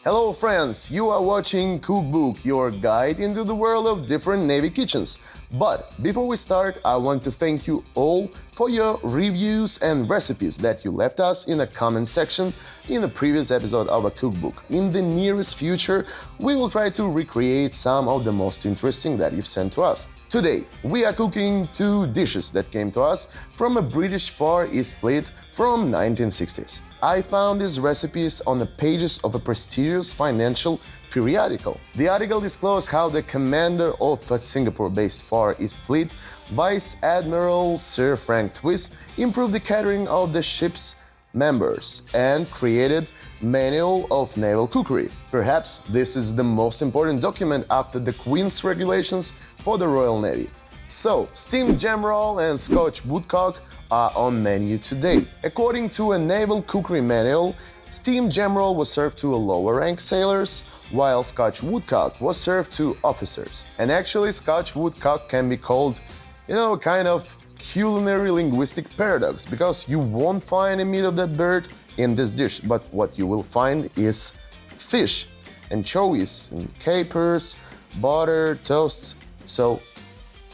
Hello friends, you are watching Cookbook, your guide into the world of different Navy kitchens. But before we start, I want to thank you all for your reviews and recipes that you left us in the comment section in the previous episode of a cookbook. In the nearest future, we will try to recreate some of the most interesting that you've sent to us. Today, we are cooking two dishes that came to us from a British Far East fleet from 1960s. I found these recipes on the pages of a prestigious financial periodical. The article disclosed how the commander of a Singapore-based Far East fleet, Vice Admiral Sir Frank Twist, improved the catering of the ship's members and created Manual of Naval Cookery. Perhaps this is the most important document after the Queen's regulations for the Royal Navy. So, steamed jam roll and Scotch woodcock are on menu today. According to a naval cookery manual, steamed jam roll was served to lower rank sailors, while Scotch woodcock was served to officers. And actually, Scotch woodcock can be called, kind of culinary linguistic paradox, because you won't find the meat of that bird in this dish, but what you will find is fish, anchovies, and capers, butter, toasts. So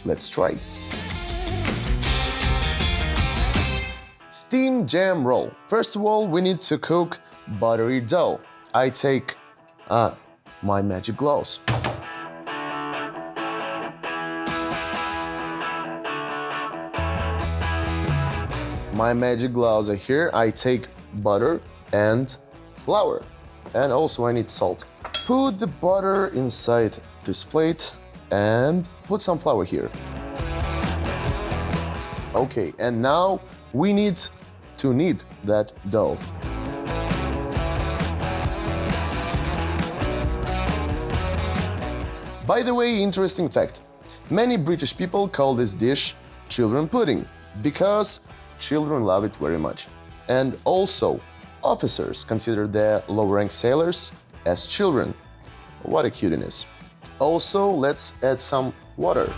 let's try. Steamed jam roll. First of all, we need to cook buttery dough. I take my magic gloves. My magic gloves are here. I take butter and flour. And also I need salt. Put the butter inside this plate and put some flour here. Okay, and now we need to knead that dough. By the way, interesting fact. Many British people call this dish children pudding because children love it very much. And also, officers consider their low-rank sailors as children. What a cuteness. Also, let's add some water.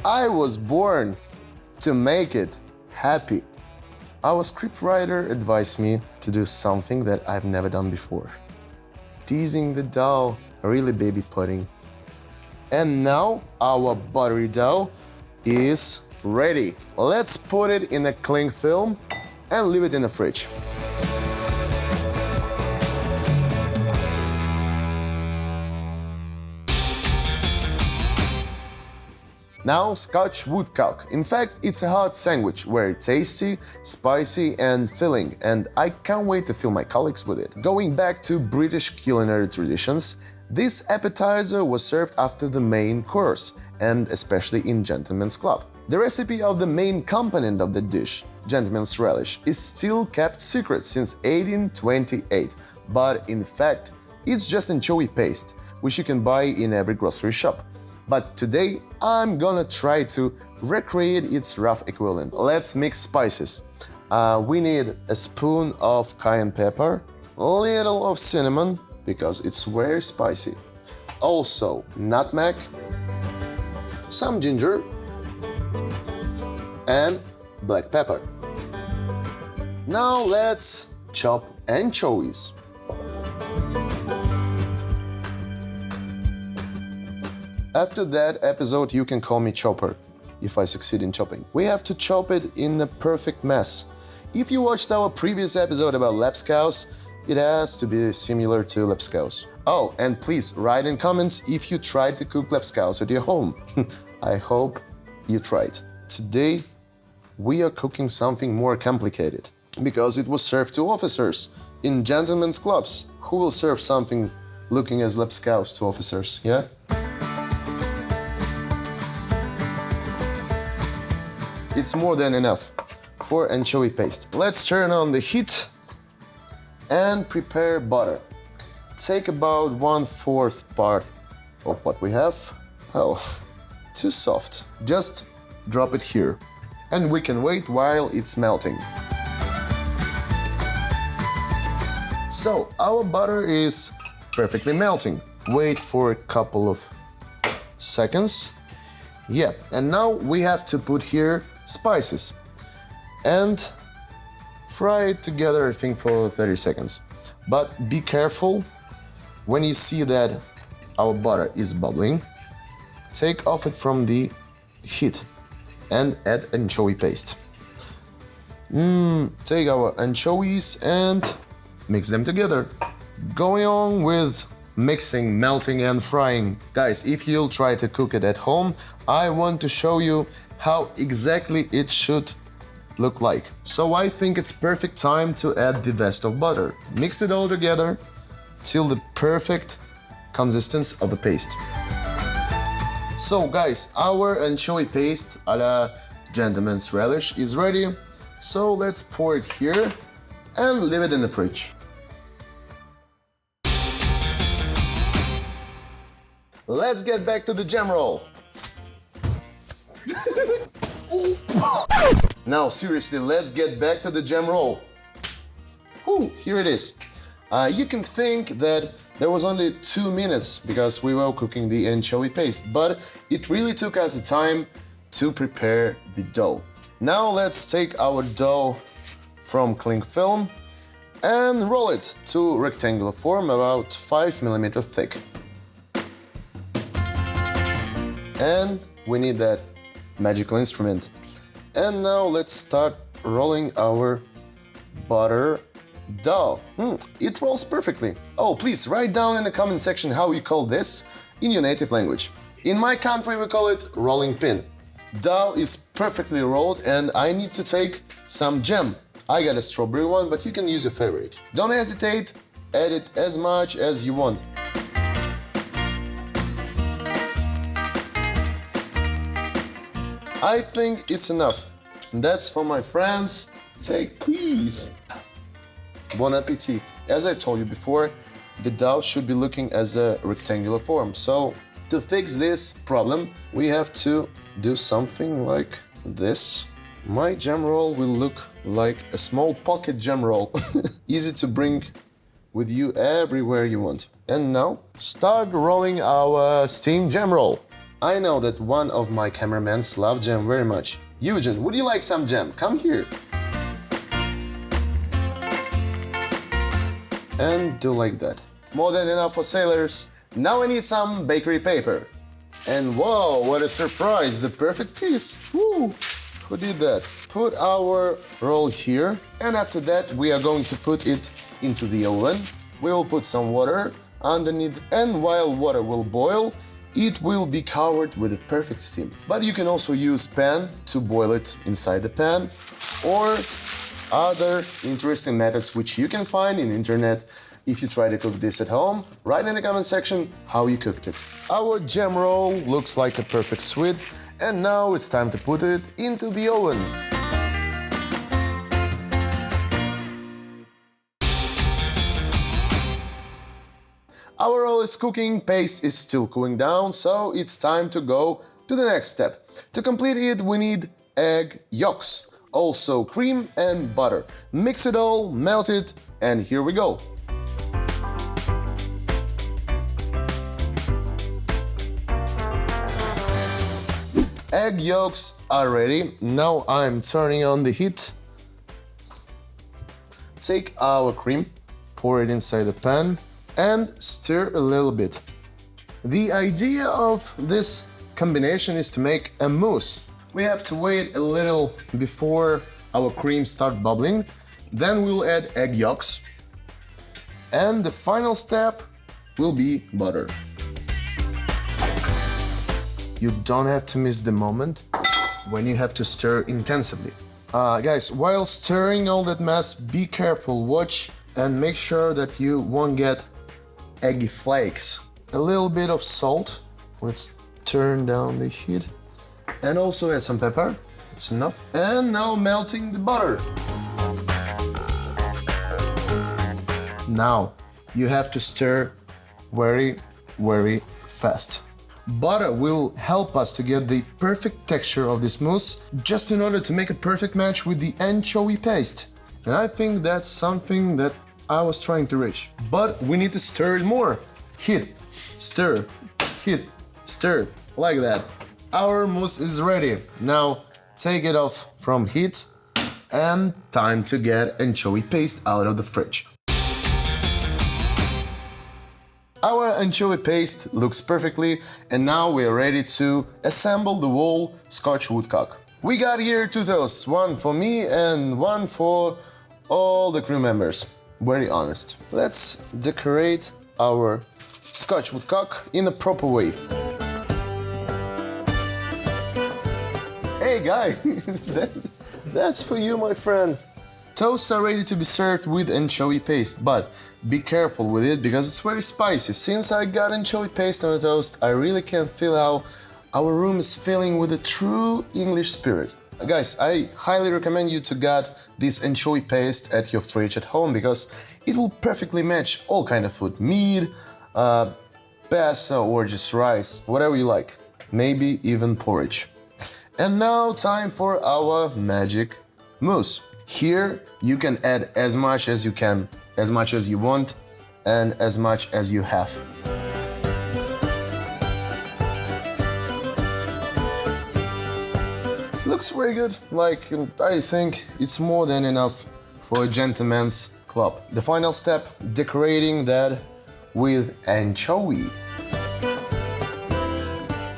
I was born to make it happy. Our scriptwriter advised me to do something that I've never done before. Teasing the dough, really baby pudding. And now our buttery dough is ready. Let's put it in a cling film and leave it in the fridge. Now, Scotch woodcock. In fact, it's a hot sandwich, very tasty, spicy and filling, and I can't wait to fill my colleagues with it. Going back to British culinary traditions, this appetizer was served after the main course, and especially in Gentleman's Club. The recipe of the main component of the dish, Gentleman's Relish, is still kept secret since 1828, but in fact, it's just anchovy paste, which you can buy in every grocery shop. But today, I'm gonna try to recreate its rough equivalent. Let's mix spices. We need a spoon of cayenne pepper, a little of cinnamon, because it's very spicy. Also, nutmeg, some ginger, and black pepper. Now let's chop anchovies. After that episode, you can call me Chopper, if I succeed in chopping. We have to chop it in a perfect mess. If you watched our previous episode about lapskaus, it has to be similar to lapskaus. Oh, and please write in comments if you tried to cook lapskaus at your home. I hope you tried. Today, we are cooking something more complicated, because it was served to officers in gentlemen's clubs. Who will serve something looking as lapskaus to officers, yeah? It's more than enough for anchovy paste. Let's turn on the heat and prepare butter. Take about 1/4 part of what we have. Oh, too soft. Just drop it here. And we can wait while it's melting. So, our butter is perfectly melting. Wait for a couple of seconds. Yeah, and now we have to put here spices and fry it together, I think, for 30 seconds. But be careful when you see that our butter is bubbling. Take off it from the heat and add anchovy paste. Take our anchovies and mix them together. Going on with mixing, melting and frying. Guys, if you'll try to cook it at home, I want to show you how exactly it should look like. So I think it's perfect time to add the rest of butter. Mix it all together till the perfect consistency of a paste. So guys, our anchovy paste a la gentleman's relish is ready. So let's pour it here and leave it in the fridge. Let's get back to the jam roll. Now seriously, let's get back to the jam roll. Here it is. You can think that there was only 2 minutes because we were cooking the anchovy paste, but it really took us the time to prepare the dough. Now let's take our dough from cling film and roll it to rectangular form about 5 mm thick. And we need that magical instrument. And now let's start rolling our butter dough. It rolls perfectly. Oh, please write down in the comment section how you call this in your native language. In my country we call it rolling pin. Dough is perfectly rolled and I need to take some jam. I got a strawberry one, but you can use your favorite. Don't hesitate, add it as much as you want. I think it's enough. That's for my friends. Take, please. Bon appetit. As I told you before, the dough should be looking as a rectangular form. So to fix this problem, we have to do something like this. My jam roll will look like a small pocket jam roll. Easy to bring with you everywhere you want. And now start rolling our steamed jam roll. I know that one of my cameramans love jam very much. Eugen, would you like some jam? Come here. And do like that. More than enough for sailors. Now I need some bakery paper. And whoa, what a surprise, the perfect piece. Woo! Who did that? Put our roll here, and after that we are going to put it into the oven. We will put some water underneath, and while water will boil, it will be covered with a perfect steam. But you can also use pan to boil it inside the pan, or other interesting methods which you can find in the internet. If you try to cook this at home, write in the comment section how you cooked it. Our jam roll looks like a perfect sweet, and now it's time to put it into the oven. Our roll is cooking, paste is still cooling down, so it's time to go to the next step. To complete it, we need egg yolks, also cream and butter. Mix it all, melt it, and here we go. Egg yolks are ready. Now I'm turning on the heat. Take our cream, pour it inside the pan, and stir a little bit. The idea of this combination is to make a mousse. We have to wait a little before our cream starts bubbling. Then we'll add egg yolks. And the final step will be butter. You don't have to miss the moment when you have to stir intensively. Guys, while stirring all that mess, be careful, watch and make sure that you won't get eggy flakes. A little bit of salt. Let's turn down the heat. And also add some pepper. It's enough. And now melting the butter. Now you have to stir very, very fast. Butter will help us to get the perfect texture of this mousse, just in order to make a perfect match with the anchovy paste. And I think that's something that I was trying to reach. But we need to stir it more. Hit, stir, hit, stir, like that. Our mousse is ready. Now take it off from heat And time to get anchovy paste out of the fridge. Our anchovy paste looks perfectly, and now we are ready to assemble the whole Scotch woodcock. We got here 2 toasts, one for me and one for all the crew members. Very honest. Let's decorate our Scotch woodcock in a proper way. Hey guy, that's for you, my friend. Toasts are ready to be served with anchovy paste, but be careful with it because it's very spicy. Since I got anchovy paste on the toast, I really can feel how our room is filling with a true English spirit. Guys, I highly recommend you to get this anchovy paste at your fridge at home because it will perfectly match all kind of food. Meat, pasta or just rice, whatever you like. Maybe even porridge. And now time for our magic mousse. Here you can add as much as you can, as much as you want, and as much as you have. Looks very good, like I think it's more than enough for a gentleman's club. The final step, decorating that with anchovy.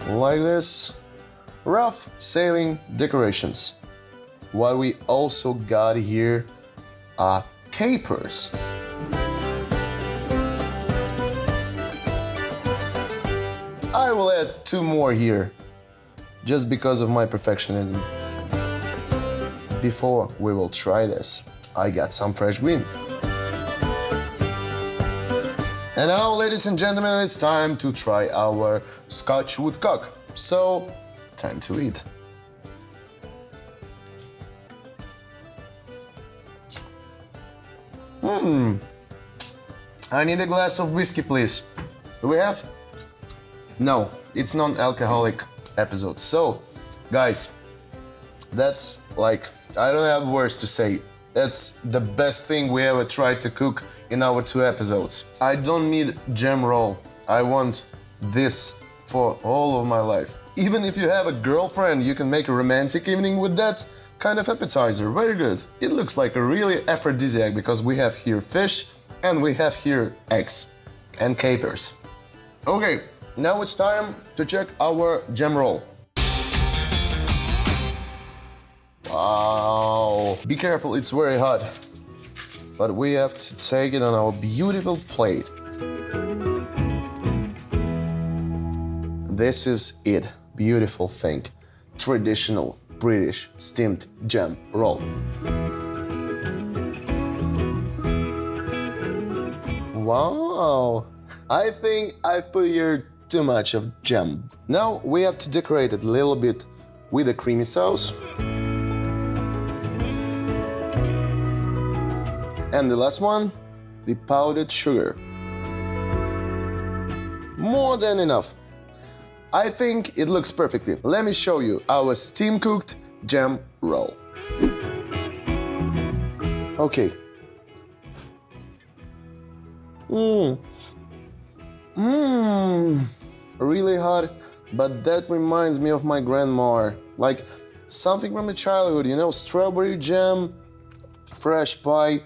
Like this, rough sailing decorations. What we also got here are capers. I will add 2 more here, just because of my perfectionism. Before we will try this, I got some fresh green. And now, ladies and gentlemen, it's time to try our Scotch woodcock. So, time to eat. I need a glass of whiskey, please. Do we have? No, it's non-alcoholic episode. So, guys, that's like, I don't have words to say. That's the best thing we ever tried to cook in our 2 episodes. I don't need jam roll. I want this for all of my life. Even if you have a girlfriend, you can make a romantic evening with that kind of appetizer. Very good. It looks like a really aphrodisiac because we have here fish and we have here eggs and capers. Okay, now it's time to check our jam roll. Wow. Be careful, it's very hot. But we have to take it on our beautiful plate. This is it. Beautiful thing. Traditional British steamed jam roll. Wow. I think I've put here too much of jam. Now we have to decorate it a little bit with a creamy sauce. And the last one, the powdered sugar. More than enough. I think it looks perfectly. Let me show you our steam-cooked jam roll. Okay. Really hot, but that reminds me of my grandma. Like something from my childhood, you know, strawberry jam, fresh pie.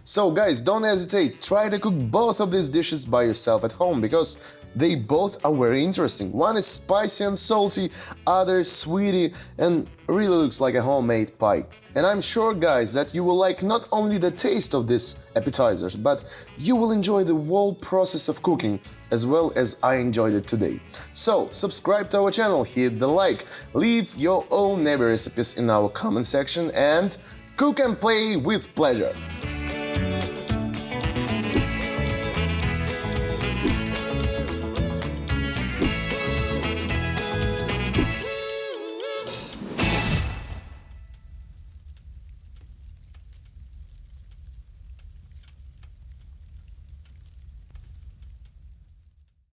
So guys, don't hesitate, try to cook both of these dishes by yourself at home because they both are very interesting. One is spicy and salty, other is sweety and really looks like a homemade pie. And I'm sure, guys, that you will like not only the taste of these appetizers, but you will enjoy the whole process of cooking as well as I enjoyed it today. So, subscribe to our channel, hit the like, leave your own neighbor recipes in our comment section and cook and play with pleasure.